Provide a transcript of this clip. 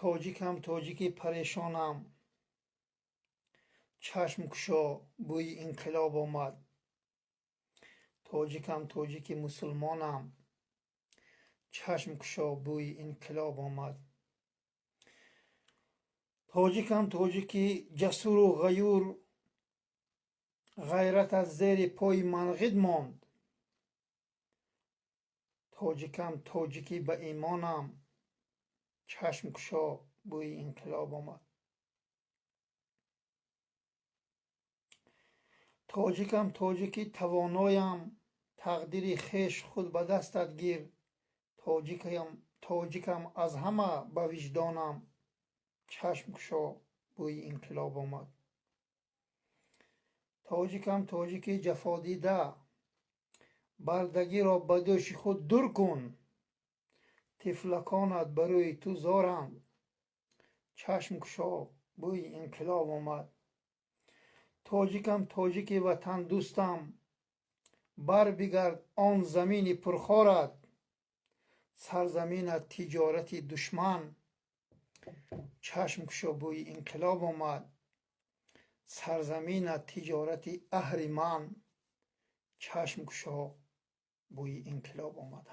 توجیکم توجیکی پریشانم، چشم گشا بوی انقلاب آمد. توجیکم توجیکی مسلمانم، چشم گشا بوی انقلاب آمد. توجیکم توجیکی جسور و غیور، غیرت از زیر پای منقید ماند. توجیکم توجیکی به ایمانم، چشم گشا بوی انقلاب آمد. توجیکم توجیکی توانایم، تقدیر خویش خود به دستت گیر. توجیکم از همه به وجدانم، چشم گشا بوی انقلاب آمد. توجیکم توجیکی جفا دیده، بردگی را به دوش خود دور کن. طفلکانت بروی تو زارند، چشم گشا بوی انقلاب آمد. توجیکم توجیکی وطن دوستم، بر بگرد آن زمین پرخارت. سرزمین تجارت دشمن، چشم گشا بوی انقلاب آمد. سرزمین تجارت اهریمن، چشم گشا بوی انقلاب آمد.